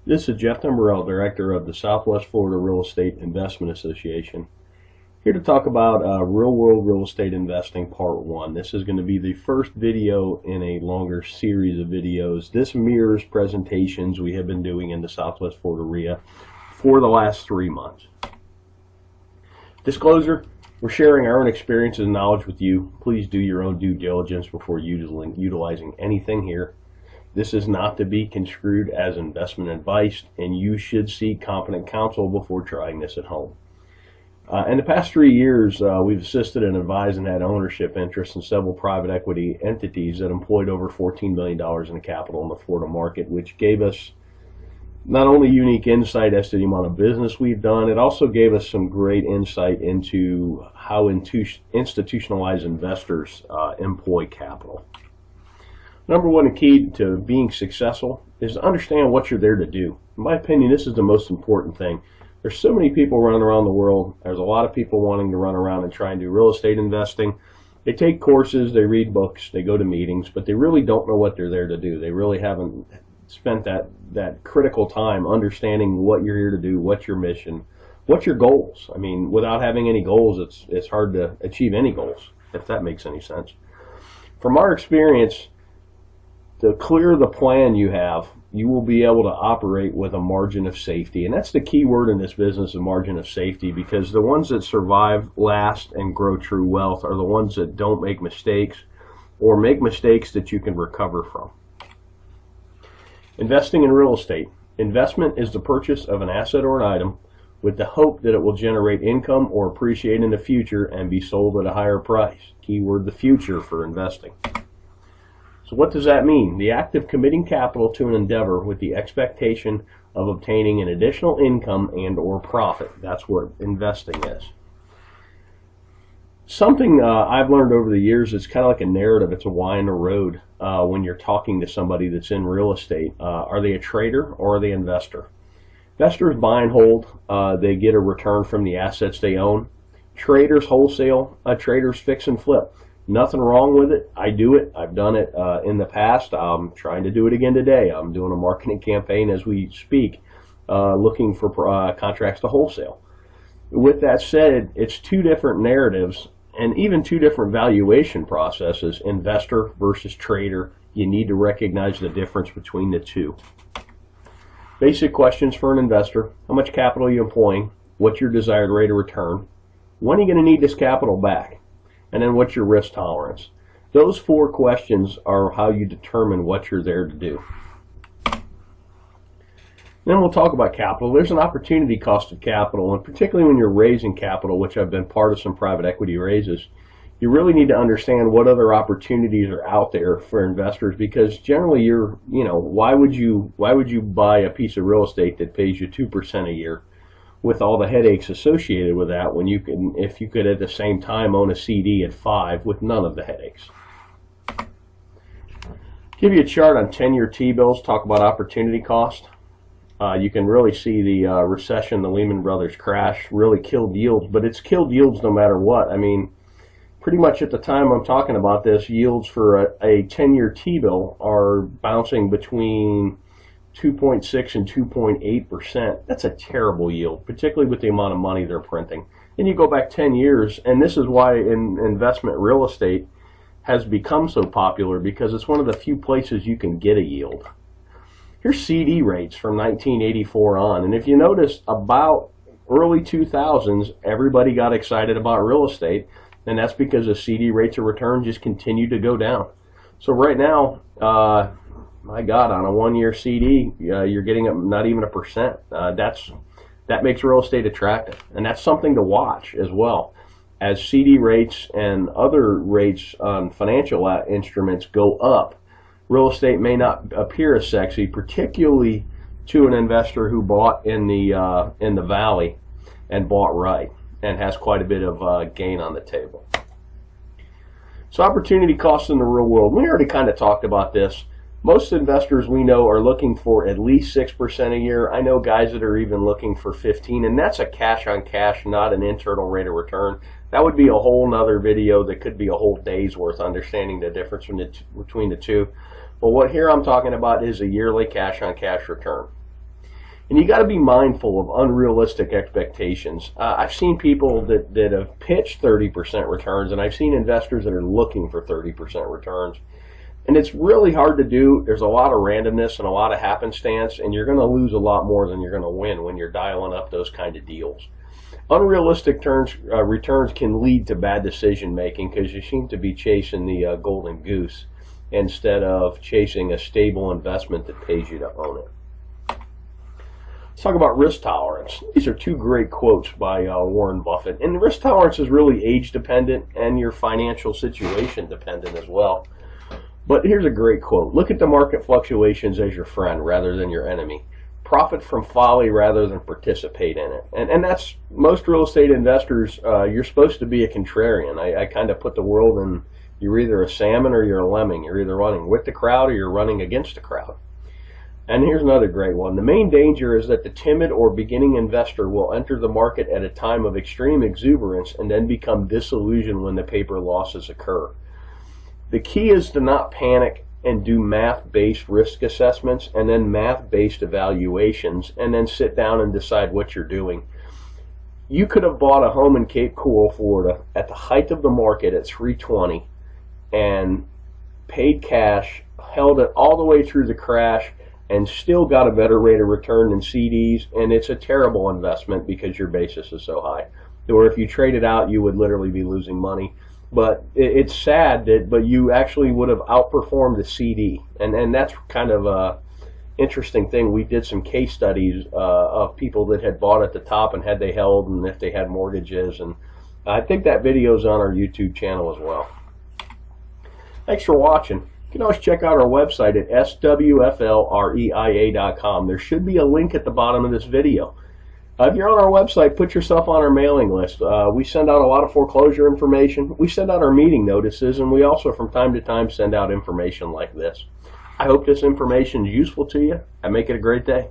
This is Jeff Timberell, Director of the Southwest Florida Real Estate Investment Association, here to talk about real-world real estate investing Part 1. This is going to be the first video in a longer series of videos. This mirrors presentations we have been doing in the Southwest Florida REIA for the last 3 months. Disclosure, we're sharing our own experiences and knowledge with you. Please do your own due diligence before utilizing anything here. This is not to be construed as investment advice, and you should seek competent counsel before trying this at home. In the past 3 years, we've assisted and advised and had ownership interests in several private equity entities that employed over $14 million in capital in the Florida market, which gave us not only unique insight as to the amount of business we've done, it also gave us some great insight into how institutionalized investors employ capital. Number one, the key to being successful is to understand what you're there to do. In my opinion, this is the most important thing. There's so many people running around the world. There's a lot of people wanting to run around and try and do real estate investing. They take courses, they read books, they go to meetings, but they really don't know what they're there to do. They really haven't spent that critical time understanding what you're here to do, what's your mission, what's your goals. I mean, without having any goals, it's hard to achieve any goals, if that makes any sense. From our experience, the clearer the plan you have, you will be able to operate with a margin of safety. And that's the key word in this business, a margin of safety, because the ones that survive, last, and grow true wealth are the ones that don't make mistakes or make mistakes that you can recover from. Investing in real estate. Investment is the purchase of an asset or an item with the hope that it will generate income or appreciate in the future and be sold at a higher price. Keyword, the future, for investing. So what does that mean? The act of committing capital to an endeavor with the expectation of obtaining an additional income and or profit. That's what investing is. Something I've learned over the years, it's kind of like a narrative. It's a why in the road when you're talking to somebody that's in real estate. Are they a trader or are they an investor? Investors buy and hold. They get a return from the assets they own. Traders wholesale. Traders fix and flip. Nothing wrong with it. I do it. I've done it in the past. I'm trying to do it again today. I'm doing a marketing campaign as we speak, looking for contracts to wholesale. With that said, it's two different narratives and even two different valuation processes, investor versus trader. You need to recognize the difference between the two. Basic questions for an investor. How much capital are you employing? What's your desired rate of return? When are you going to need this capital back? And then what's your risk tolerance? Those 4 questions are how you determine what you're there to do. Then we'll talk about capital. There's an opportunity cost of capital, and particularly when you're raising capital, which I've been part of some private equity raises, you really need to understand what other opportunities are out there for investors, because generally why would you buy a piece of real estate that pays you 2% a year with all the headaches associated with that, when if you could at the same time own a CD at 5 with none of the headaches. Give you a chart on 10-year T-bills, talk about opportunity cost. You can really see the recession, the Lehman Brothers crash really killed yields, but it's killed yields no matter what. I mean, pretty much at the time I'm talking about this, yields for a 10-year T-bill are bouncing between 2.6 and 2.8%. That's a terrible yield, particularly with the amount of money they're printing. Then you go back 10 years, and this is why investment real estate has become so popular, because it's one of the few places you can get a yield. Here's CD rates from 1984 on, and if you notice, about early 2000s, everybody got excited about real estate, and that's because the CD rates of return just continued to go down. So right now, my God, on a 1-year CD, you're getting not even 1%. That makes real estate attractive, and that's something to watch as well. As CD rates and other rates on financial instruments go up, real estate may not appear as sexy, particularly to an investor who bought in the valley and bought right and has quite a bit of gain on the table. So opportunity costs in the real world. We already kind of talked about this. Most investors we know are looking for at least 6% a year. I know guys that are even looking for 15, and that's a cash on cash, not an internal rate of return. That would be a whole nother video that could be a whole day's worth, understanding the difference between the two. But what here I'm talking about is a yearly cash on cash return. And you got to be mindful of unrealistic expectations. I've seen people that have pitched 30% returns, and I've seen investors that are looking for 30% returns. And it's really hard to do. There's a lot of randomness and a lot of happenstance, and you're going to lose a lot more than you're going to win when you're dialing up those kind of deals. Unrealistic returns can lead to bad decision making because you seem to be chasing the golden goose instead of chasing a stable investment that pays you to own it. Let's talk about risk tolerance. These are two great quotes by Warren Buffett. And risk tolerance is really age dependent and your financial situation dependent as well. But here's a great quote. Look at the market fluctuations as your friend rather than your enemy. Profit from folly rather than participate in it. And that's most real estate investors. You're supposed to be a contrarian. I kind of put the world in, you're either a salmon or you're a lemming. You're either running with the crowd or you're running against the crowd. And here's another great one. The main danger is that the timid or beginning investor will enter the market at a time of extreme exuberance and then become disillusioned when the paper losses occur. The key is to not panic and do math-based risk assessments and then math-based evaluations and then sit down and decide what you're doing. You could have bought a home in Cape Coral, Florida at the height of the market at $320 and paid cash, held it all the way through the crash, and still got a better rate of return than CDs, and it's a terrible investment because your basis is so high. Or if you trade it out, you would literally be losing money. But it's sad but you actually would have outperformed the CD, and that's kind of a interesting thing. We did some case studies of people that had bought at the top and had they held and if they had mortgages, and I think that video's on our YouTube channel as well. Thanks for watching. You can always check out our website at swflreia.com. There should be a link at the bottom of this video. If you're on our website, put yourself on our mailing list. We send out a lot of foreclosure information. We send out our meeting notices, and we also from time to time send out information like this. I hope this information is useful to you, and make it a great day.